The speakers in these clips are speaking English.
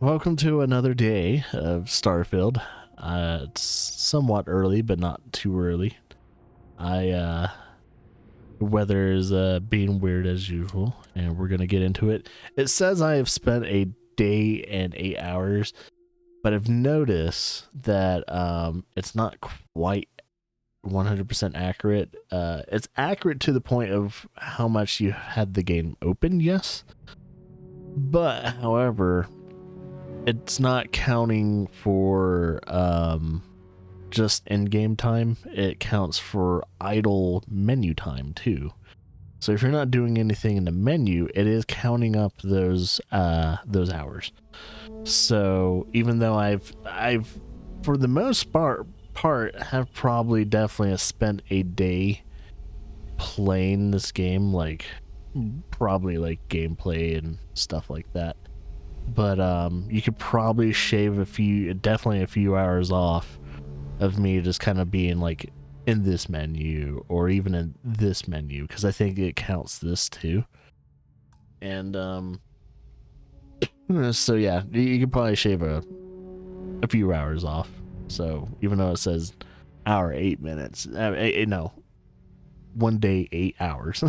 welcome to another day of Starfield. It's somewhat early, but not too early. I Weather is being weird as usual, and we're gonna get into it. It says I have spent a day and 8 hours, but I've noticed that it's not quite 100% accurate. It's accurate to the point of how much you had the game open, yes, but however, it's not counting for just in-game time. It counts for idle menu time too. So if you're not doing anything in the menu, it is counting up those hours. So even though I've for the most part have probably definitely spent a day playing this game, like probably like gameplay and stuff like that, but you could probably shave definitely a few hours off of me just kind of being like in this menu or even in this menu, because I think it counts this too. And so yeah, you could probably shave a few hours off. So even though it says hour 8 minutes, no, 1 day 8 hours.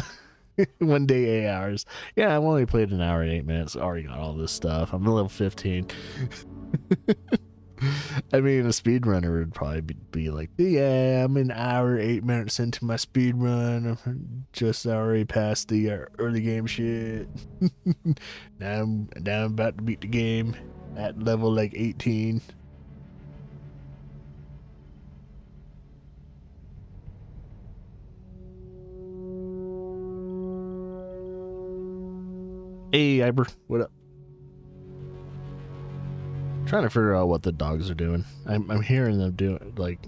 1 day 8 hours. Yeah, I've only played an hour and 8 minutes. Already got all this stuff. I'm level 15. I mean, a speedrunner would probably be like, yeah, I'm an hour 8 minutes into my speedrun. I'm just already past the early game shit. now I'm about to beat the game at level like 18. Hey, Iber, what up? Trying to figure out what the dogs are doing. I'm hearing them doing like.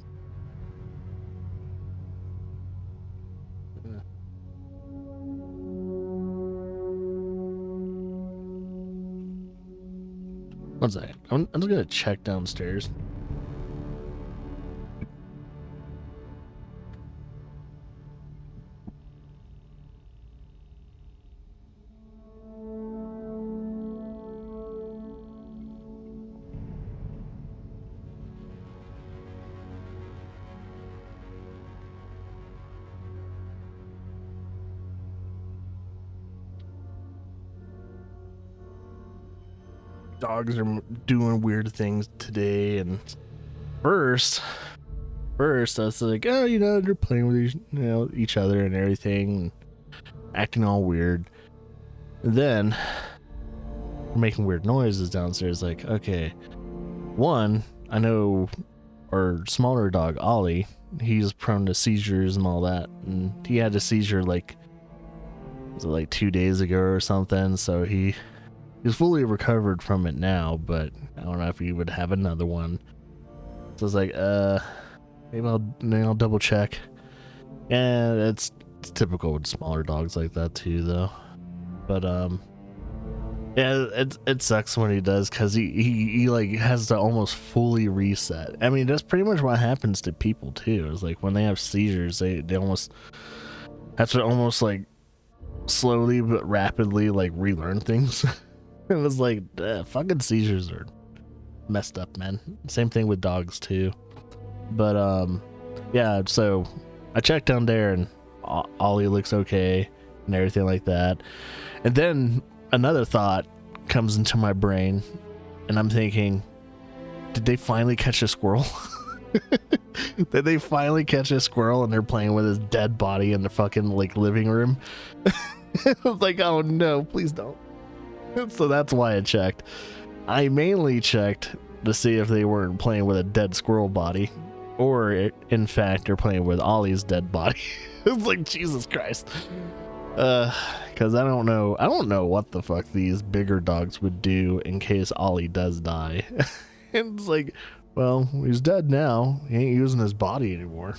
One second. I'm just gonna check downstairs. Dogs are doing weird things today, and first I was like, oh, they're playing with each other and everything, acting all weird. And then making weird noises downstairs. Like, okay, one, I know our smaller dog Ollie, he's prone to seizures and all that, and he had a seizure like 2 days ago or something. So he's fully recovered from it now, but I don't know if he would have another one. So I was like, maybe I'll double check. And it's typical with smaller dogs like that too, though. But yeah, it sucks when he does, because he like has to almost fully reset. I mean, that's pretty much what happens to people too. It's like when they have seizures, they almost have to almost like slowly but rapidly like relearn things. It was like, fucking seizures are messed up, man. Same thing with dogs too. But yeah, so I checked down there and Ollie looks okay and everything like that. And then another thought comes into my brain, and I'm thinking, did they finally catch a squirrel? Did they finally catch a squirrel and they're playing with his dead body in the fucking like living room? I was like, oh no, please don't. So that's why I checked. I mainly checked to see if they weren't playing with a dead squirrel body, or in fact they're playing with Ollie's dead body. It's like, Jesus Christ. Because I don't know what the fuck these bigger dogs would do in case Ollie does die. And it's like, well, he's dead now. He ain't using his body anymore.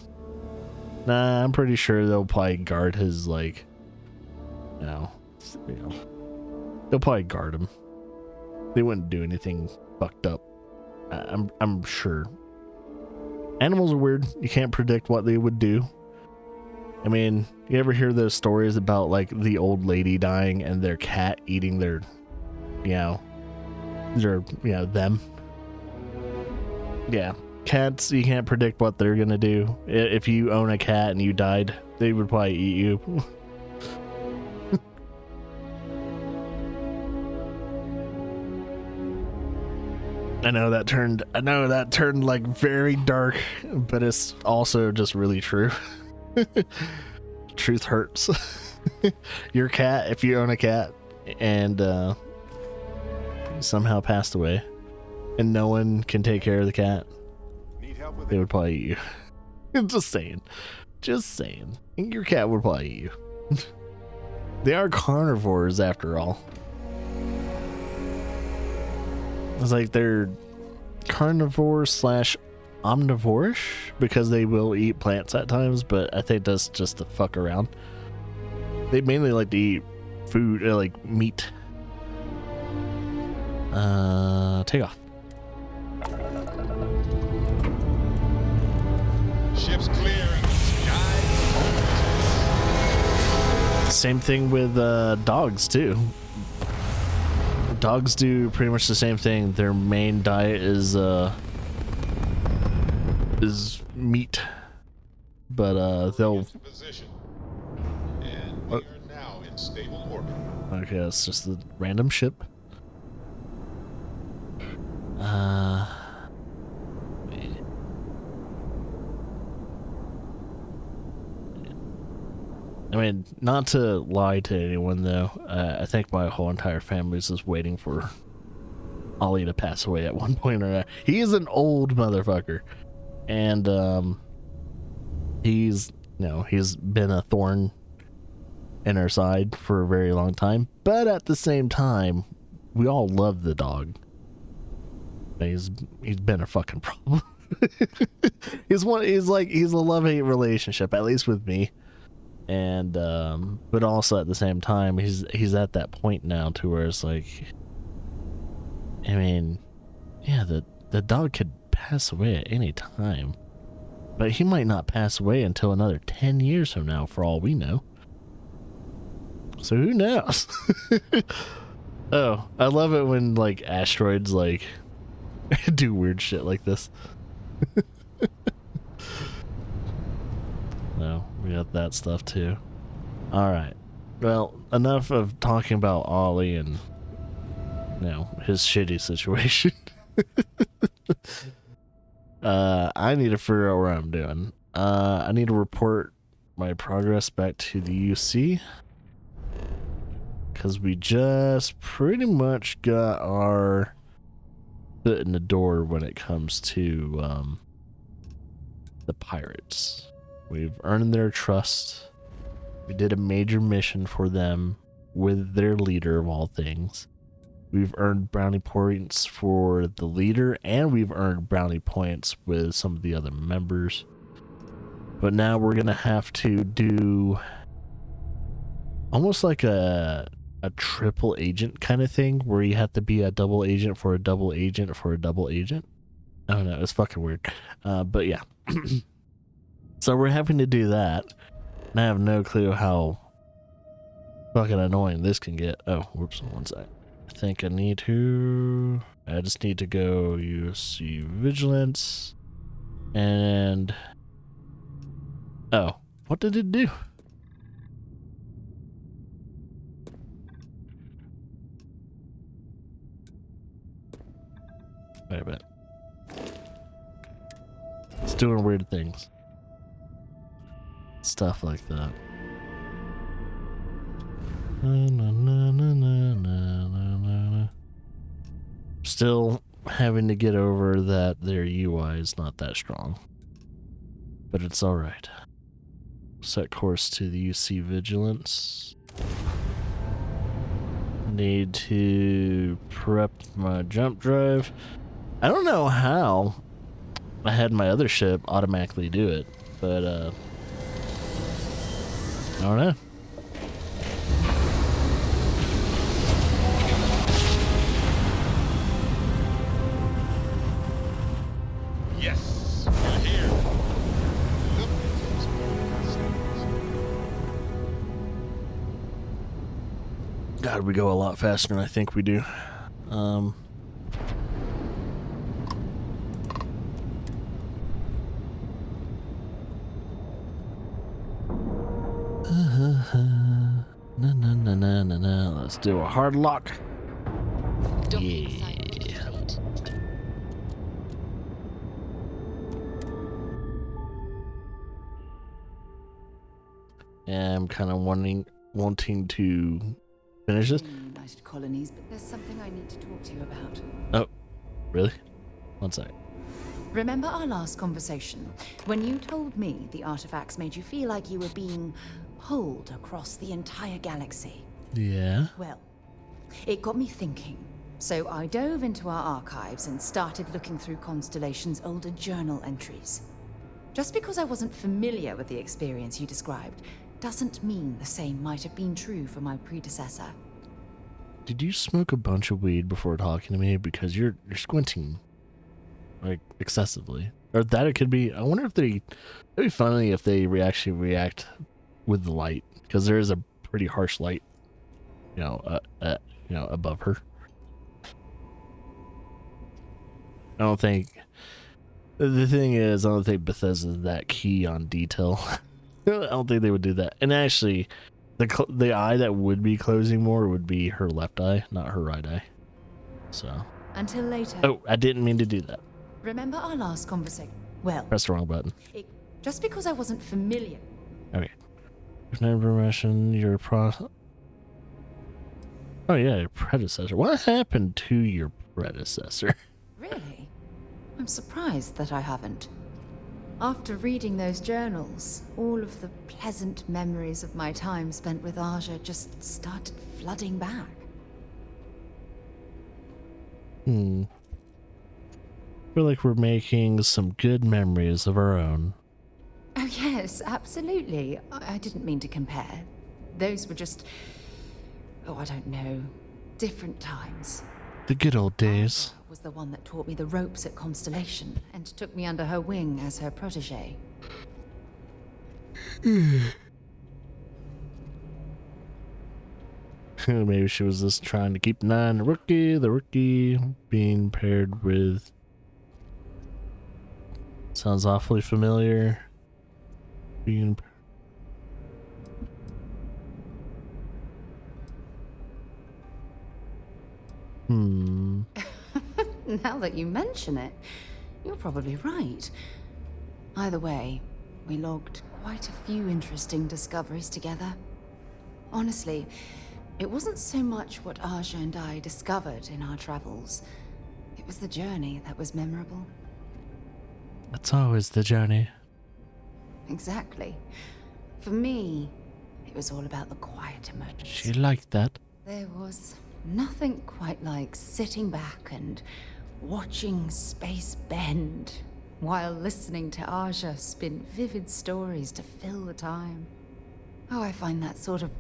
Nah, I'm pretty sure they'll probably guard his, like, they'll probably guard him. They wouldn't do anything fucked up. I'm sure. Animals are weird. You can't predict what they would do. I mean, you ever hear those stories about like the old lady dying and their cat eating their, Or, them. Yeah. Cats, you can't predict what they're gonna do. If you own a cat and you died, they would probably eat you. I know that turned like very dark, but it's also just really true. Truth hurts. Your cat, if you own a cat and somehow passed away and no one can take care of the cat, they would probably eat you. Just saying. Your cat would probably eat you. They are carnivores after all. It's like they're carnivore / omnivorish because they will eat plants at times, but I think that's just to fuck around. They mainly like to eat food, like meat. Take off. Ships clear and the sky. Same thing with dogs too. Dogs do pretty much the same thing. Their main diet is meat, but they'll. And we are now in stable orbit. Okay, that's just the random ship. I mean, not to lie to anyone though, I think my whole entire family is just waiting for Ollie to pass away at one point or another. He is an old motherfucker, and he's been a thorn in our side for a very long time. But at the same time, we all love the dog. He's been a fucking problem. He's a love-hate relationship, at least with me. And but also at the same time, he's at that point now to where it's like, I mean, yeah, the dog could pass away at any time, but he might not pass away until another 10 years from now, for all we know. So who knows? Oh, I love it when like asteroids like do weird shit like this. No, we got that stuff too. Alright. Well, enough of talking about Ollie and his shitty situation. I need to figure out what I'm doing. I need to report my progress back to the UC, because we just pretty much got our foot in the door when it comes to the pirates. We've earned their trust. We did a major mission for them with their leader of all things. We've earned brownie points for the leader, and we've earned brownie points with some of the other members. But now we're gonna have to do almost like a triple agent kind of thing, where you have to be a double agent for a double agent for a double agent. I don't know, it's fucking weird. But yeah. So we're having to do that, and I have no clue how fucking annoying this can get. Oh, whoops, one sec. I think I just need to go UC Vigilance, and oh, what did it do? Wait a minute. It's doing weird things. Stuff like that. Still having to get over that their UI is not that strong, but it's alright. Set course to the UC Vigilance. Need to prep my jump drive. I don't know how I had my other ship automatically do it, but I don't know. Yes, we're here. God, we go a lot faster than I think we do. Let's do a hard lock. Docking Yeah. cycle complete. And I'm kind of wanting to finish this. United Colonies, but there's something I need to talk to you about. Oh, really? One sec. Remember our last conversation when you told me the artifacts made you feel like you were being pulled across the entire galaxy? Yeah. Well, it got me thinking. So I dove into our archives and started looking through Constellation's older journal entries. Just because I wasn't familiar with the experience you described doesn't mean the same might have been true for my predecessor. Did you smoke a bunch of weed before talking to me? Because you're squinting like excessively. Or that it could be. I wonder if it'd be funny if they actually react with the light, because there is a pretty harsh light, above her. I don't think. The thing is, I don't think Bethesda's that key on detail. I don't think they would do that. And actually, the eye that would be closing more would be her left eye, not her right eye. So. Until later. Oh, I didn't mean to do that. Remember our last conversation? Well, Press the wrong button. Just because I wasn't familiar. Okay. If never mentioned your Oh yeah, your predecessor. What happened to your predecessor? Really? I'm surprised that I haven't. After reading those journals, all of the pleasant memories of my time spent with Aja just started flooding back. I feel like we're making some good memories of our own. Oh yes, absolutely. I didn't mean to compare. Those were just... oh, I don't know. Different times. The good old days. Aja was the one that taught me the ropes at Constellation and took me under her wing as her protege. Maybe she was just trying to keep an eye on the rookie being paired with... Sounds awfully familiar. Being... Now that you mention it, you're probably right. Either way, we logged quite a few interesting discoveries together. Honestly, it wasn't so much what Aja and I discovered in our travels. It was the journey that was memorable. That's always the journey. Exactly. For me, it was all about the quiet emotions. She liked that. There was nothing quite like sitting back and watching space bend while listening to Aja spin vivid stories to fill the time. Oh, I find that sort of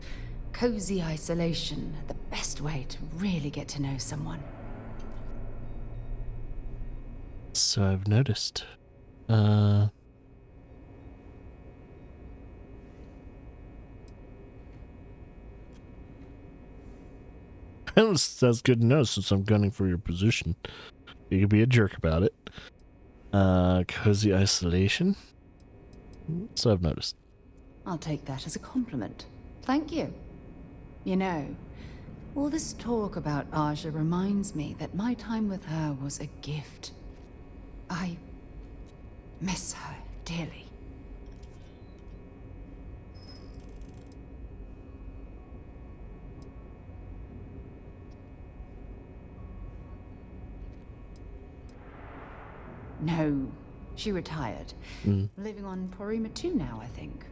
cozy isolation the best way to really get to know someone. So I've noticed. That's good to know, since I'm gunning for your position. You could be a jerk about it. Cozy isolation. So I've noticed. I'll take that as a compliment. Thank you. You know, all this talk about Aja reminds me that my time with her was a gift. I miss her dearly. No, she retired. Living on Porima 2 now, I think.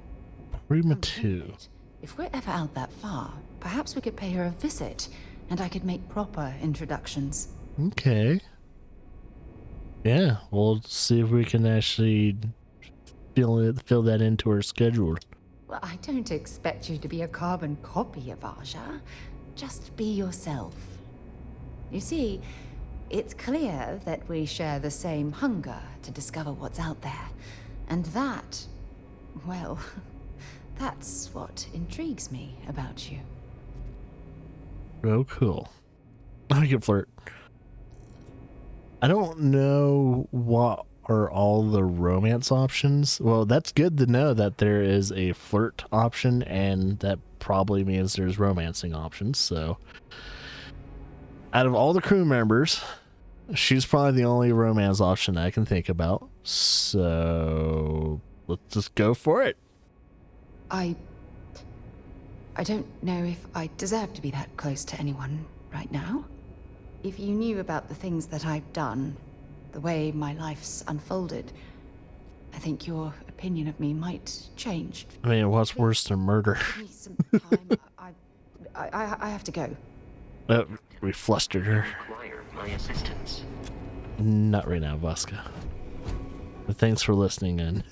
Prima Come to think 2. of it, if we're ever out that far, perhaps we could pay her a visit, and I could make proper introductions. Okay. Yeah, we'll see if we can actually fill that into her schedule. Well, I don't expect you to be a carbon copy of Aja. Just be yourself. You see, it's clear that we share the same hunger to discover what's out there. And that, well, that's what intrigues me about you. Oh, cool. I can flirt. I don't know what are all the romance options. Well, that's good to know that there is a flirt option and that probably means there's romancing options. So, out of all the crew members, she's probably the only romance option I can think about. So, let's just go for it. I don't know if I deserve to be that close to anyone right now. If you knew about the things that I've done, the way my life's unfolded, I think your opinion of me might change. I mean, what's worse than murder? Give me some time. I have to go. We flustered her. Require my assistance. Not right now, Vasca. But thanks for listening in.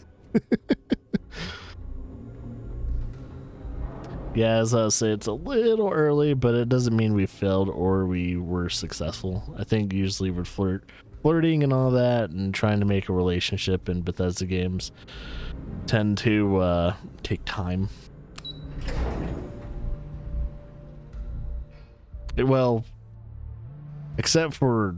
Yeah, as I say, it's a little early, but it doesn't mean we failed or we were successful. I think usually we're flirting and all that and trying to make a relationship in Bethesda games tend to take time. Well, except for,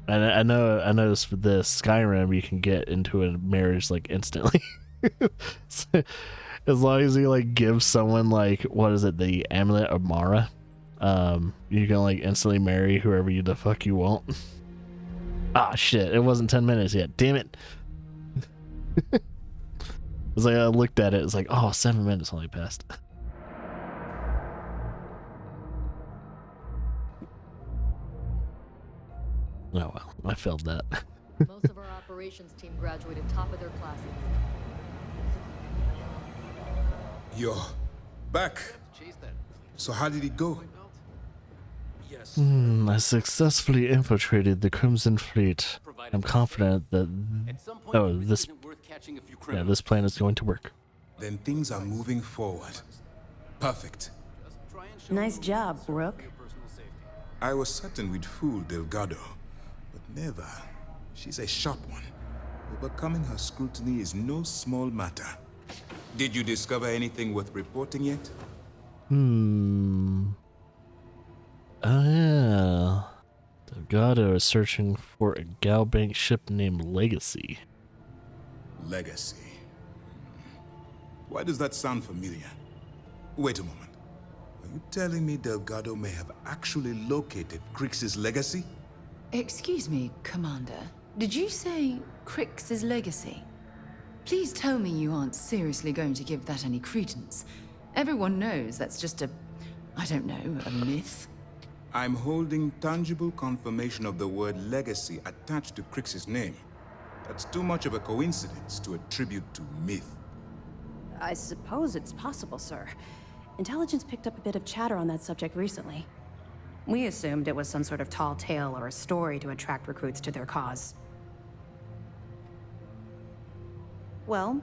I noticed for this Skyrim, you can get into a marriage like instantly. So, as long as you like give someone like, what is it, the Amulet of Mara, you can like instantly marry whoever you the fuck you want. Ah, shit, it wasn't 10 minutes yet, damn it. It's like I looked at it, it's like, oh, 7 minutes only passed. Oh well, I failed that. Most of our operations team graduated top of their classes. You're back. So how did it go? I successfully infiltrated the Crimson Fleet. I'm confident that this plan is going to work. Then things are moving forward. Perfect. Nice job, Brooke. I was certain we'd fool Delgado, but never. She's a sharp one. Overcoming her scrutiny is no small matter. Did you discover anything worth reporting yet? Oh yeah. Delgado is searching for a Galbank ship named Legacy. Legacy. Why does that sound familiar? Wait a moment. Are you telling me Delgado may have actually located Crix's legacy? Excuse me, Commander. Did you say Crix's legacy? Please tell me you aren't seriously going to give that any credence. Everyone knows that's just I don't know, a myth. I'm holding tangible confirmation of the word legacy attached to Crix's name. That's too much of a coincidence to attribute to myth. I suppose it's possible, sir. Intelligence picked up a bit of chatter on that subject recently. We assumed it was some sort of tall tale or a story to attract recruits to their cause. Well,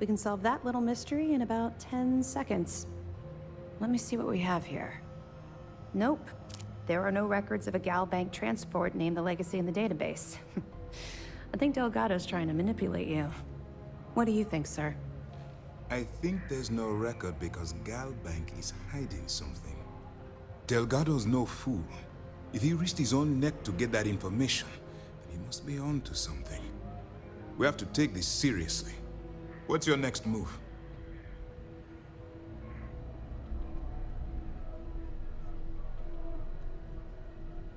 we can solve that little mystery in about 10 seconds. Let me see what we have here. Nope. There are no records of a Galbank transport named the Legacy in the database. I think Delgado's trying to manipulate you. What do you think, sir? I think there's no record because Galbank is hiding something. Delgado's no fool. If he risked his own neck to get that information, then he must be on to something. We have to take this seriously. What's your next move?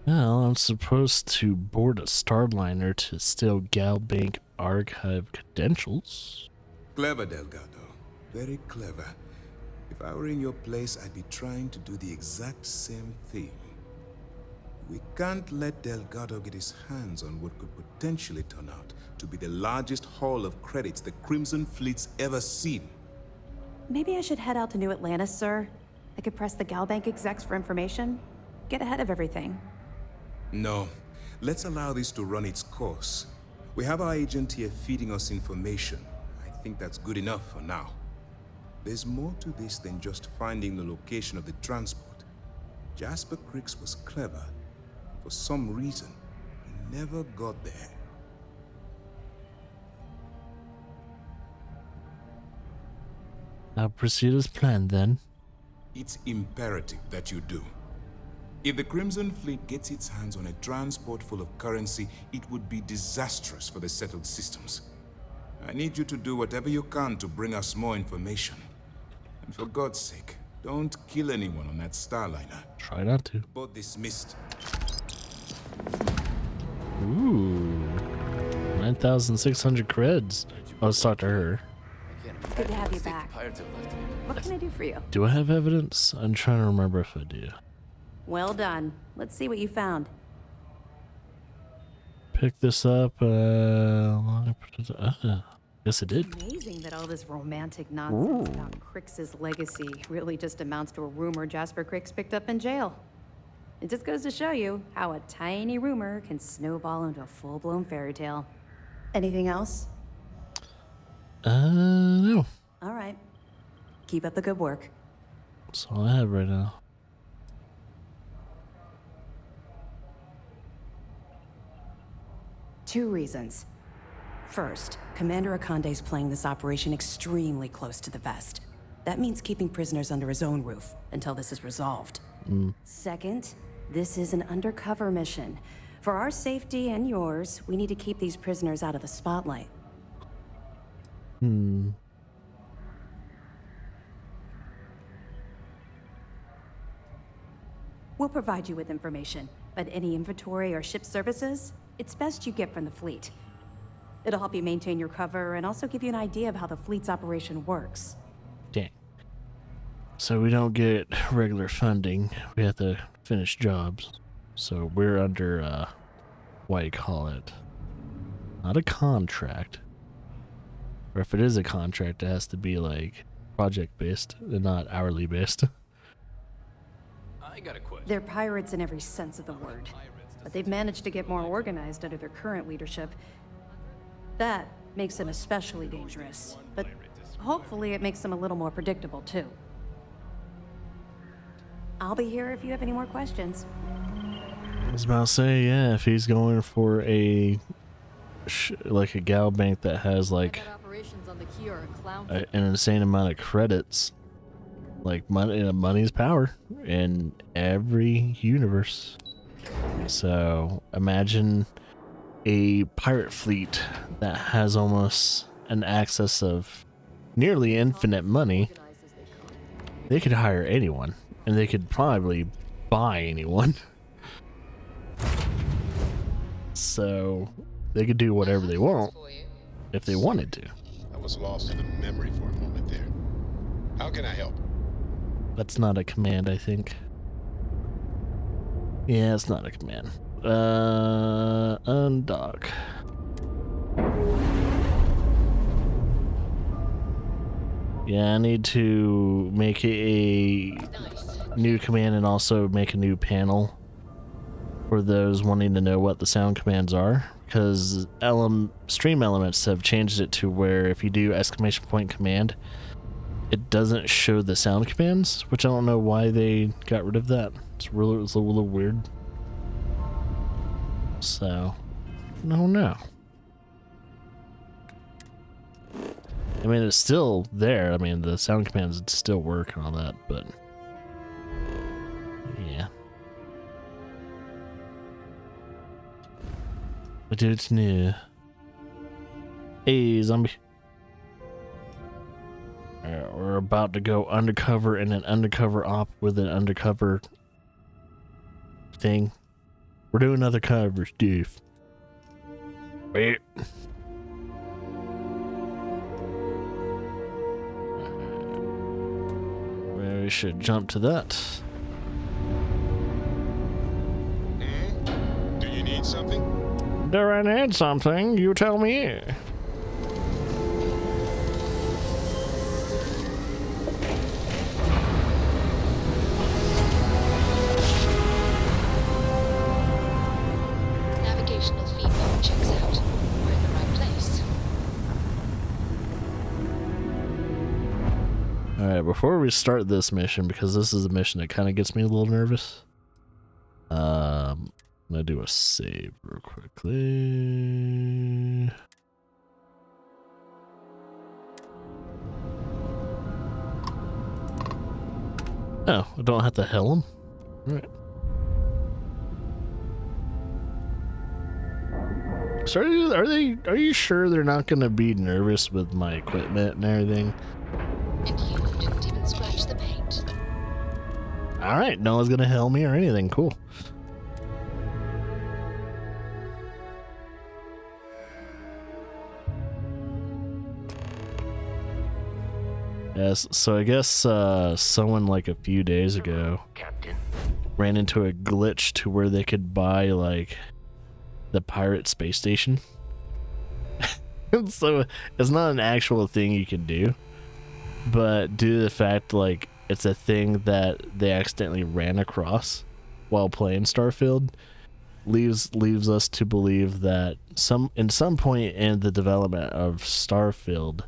Well, I'm supposed to board a Starliner to steal Galbank archive credentials. Clever, Delgado. Very clever. If I were in your place, I'd be trying to do the exact same thing. We can't let Delgado get his hands on what could potentially turn out to be the largest haul of credits the Crimson Fleet's ever seen. Maybe I should head out to New Atlantis, sir. I could press the Galbank execs for information. Get ahead of everything. No. Let's allow this to run its course. We have our agent here feeding us information. I think that's good enough for now. There's more to this than just finding the location of the transport. Jasper Crix was clever. For some reason, he never got there. I'll proceed as planned then. It's imperative that you do. If the Crimson Fleet gets its hands on a transport full of currency, it would be disastrous for the settled systems. I need you to do whatever you can to bring us more information. And for God's sake, Don't kill anyone on that Starliner. Try not to. Both dismissed. Ooh. 9,600 creds. Oh, let's talk to her. Good to have you back. What can I do for you? Do I have evidence? I'm trying to remember if I do. Well done. Let's see what you found. Pick this up. Yes, it did. Amazing that all this romantic nonsense about Crix's legacy really just amounts to a rumor Jasper Crix picked up in jail. It just goes to show you how a tiny rumor can snowball into a full-blown fairy tale. Anything else? No. All right. Keep up the good work. That's all I have right now. Two reasons. First, Commander Akande's playing this operation extremely close to the vest. That means keeping prisoners under his own roof until this is resolved. Second, this is an undercover mission. For our safety and yours, we need to keep these prisoners out of the spotlight. We'll provide you with information, but any inventory or ship services, it's best you get from the fleet. It'll help you maintain your cover and also give you an idea of how the fleet's operation works. Dang. So we don't get regular funding. We have to finish jobs. So we're under, what do you call it? Not a contract. Or if it is a contract, it has to be like project-based and not hourly-based. I got a question. They're pirates in every sense of the word, but they've managed to get more organized under their current leadership. That makes them especially dangerous, but hopefully it makes them a little more predictable too. I'll be here if you have any more questions. I was about to say, yeah, if he's going for a like a gal bank that has like Operations on the key are a clown. an insane amount of credits, like money's power in every universe. So imagine a pirate fleet that has almost an access of nearly infinite money. They could hire anyone, and they could probably buy anyone. So they could do whatever they want if they wanted to. I was lost in the memory for a moment there. How can I help? That's not a command, I think. Yeah, it's not a command. Undock. Yeah, I need to make a new command and also make a new panel for those wanting to know what the sound commands are, because Stream Elements have changed it to where if you do ! command, it doesn't show the sound commands, which I don't know why they got rid of that. It's a little weird. So, no. I mean, it's still there. I mean, the sound commands still work and all that, but yeah. But it's new. Hey, zombie. Alright, we're about to go undercover in an undercover op with an undercover thing. We're doing undercover stuff. Wait. We should jump to that. Do you need something? Do I need something? You tell me. Navigational feedback checks out. We're in the right place. Alright, before we start this mission, because this is a mission that kind of gets me a little nervous, I'm gonna do a save real quickly. Oh, I don't have to hell him? Alright. So are you sure they're not gonna be nervous with my equipment and everything? And you didn't even scratch the paint. All right, no one's gonna hail me or anything. Cool. Yes, so I guess someone like a few days ago Captain. ran into a glitch to where they could buy like the pirate space station. So it's not an actual thing you can do, but due to the fact like it's a thing that they accidentally ran across while playing Starfield, leaves us to believe that in some point in the development of Starfield,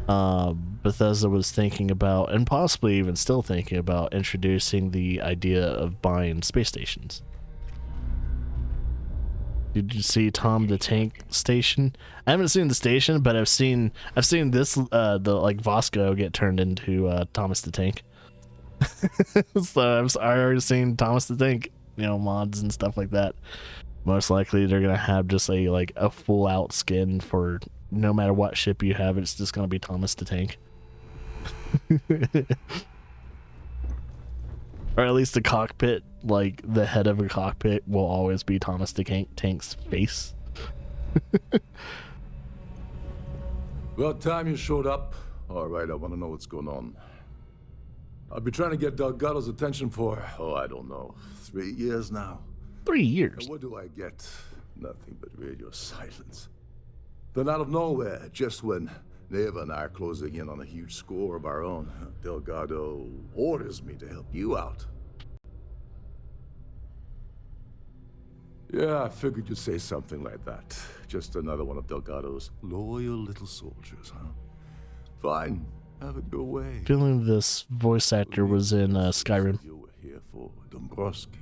Bethesda was thinking about, and possibly even still thinking about, introducing the idea of buying space stations. Did you see Tom the Tank station? I haven't seen the station, but I've seen this the like Vasco get turned into Thomas the Tank. So I already seen Thomas the Tank, mods and stuff like that. Most likely they're gonna have just a full out skin for no matter what ship you have. It's just gonna be Thomas the Tank. Or at least the cockpit, like the head of a cockpit, will always be Thomas the Tank's face. About time you showed up. All right, I want to know what's going on. I've been trying to get Delgado's attention for, I don't know, 3 years now. 3 years. And what do I get? Nothing but radio silence. Then out of nowhere, just when Neva and I are closing in on a huge score of our own, Delgado orders me to help you out. Yeah, I figured you'd say something like that. Just another one of Delgado's loyal little soldiers, huh? Fine, have it your way. Feeling this voice actor was in Skyrim. You were here for Dombrowski.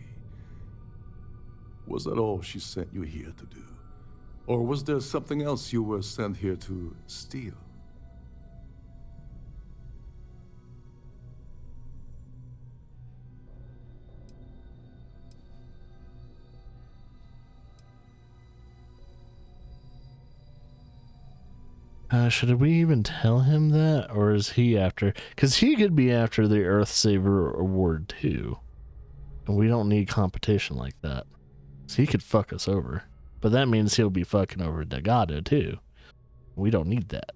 Was that all she sent you here to do? Or was there something else you were sent here to steal? Should we even tell him that, or is he after? Because he could be after the Earthsaver Award too, and we don't need competition like that. So he could fuck us over, but that means he'll be fucking over Delgado too. We don't need that.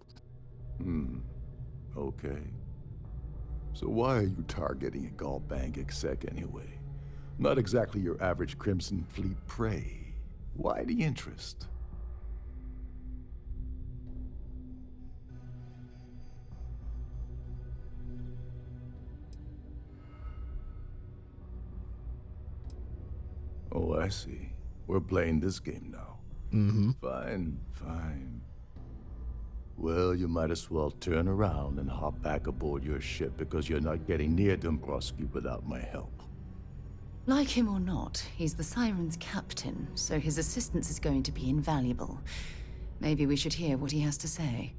Okay. So why are you targeting a Gallbank exec anyway? Not exactly your average Crimson Fleet prey. Why the interest? Oh, I see. We're playing this game now. Mm-hmm. Fine. Well, you might as well turn around and hop back aboard your ship because you're not getting near Dombrowski without my help. Like him or not, he's the Siren's captain, so his assistance is going to be invaluable. Maybe we should hear what he has to say.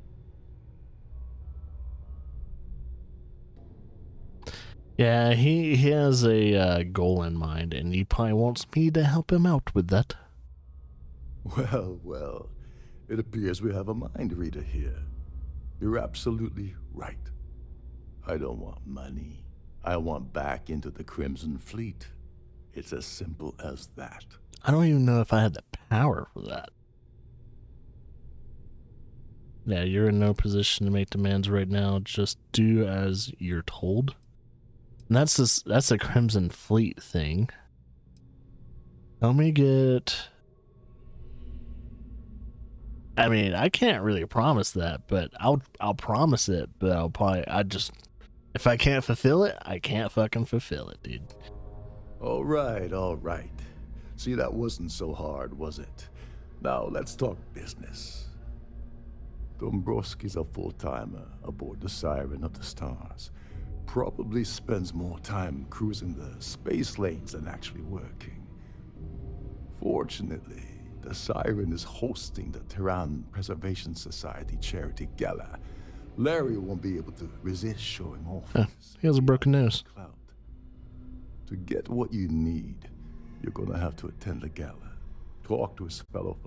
Yeah, he has a goal in mind, and he probably wants me to help him out with that. Well, it appears we have a mind reader here. You're absolutely right. I don't want money. I want back into the Crimson Fleet. It's as simple as that. I don't even know if I had the power for that. Yeah, you're in no position to make demands right now. Just do as you're told. And that's a Crimson Fleet thing. Let me get... I mean, I can't really promise that, but I'll promise it, but if I can't fulfill it, I can't fucking fulfill it, dude. All right. See, that wasn't so hard, was it? Now, let's talk business. Dombrowski's a full-timer aboard the Siren of the Stars. Probably spends more time cruising the space lanes than actually working. Fortunately, the Siren is hosting the Terran Preservation Society charity gala. Larry won't be able to resist showing off. He has a broken nose. Clout. To get what you need, you're gonna have to attend the gala, talk to his fellow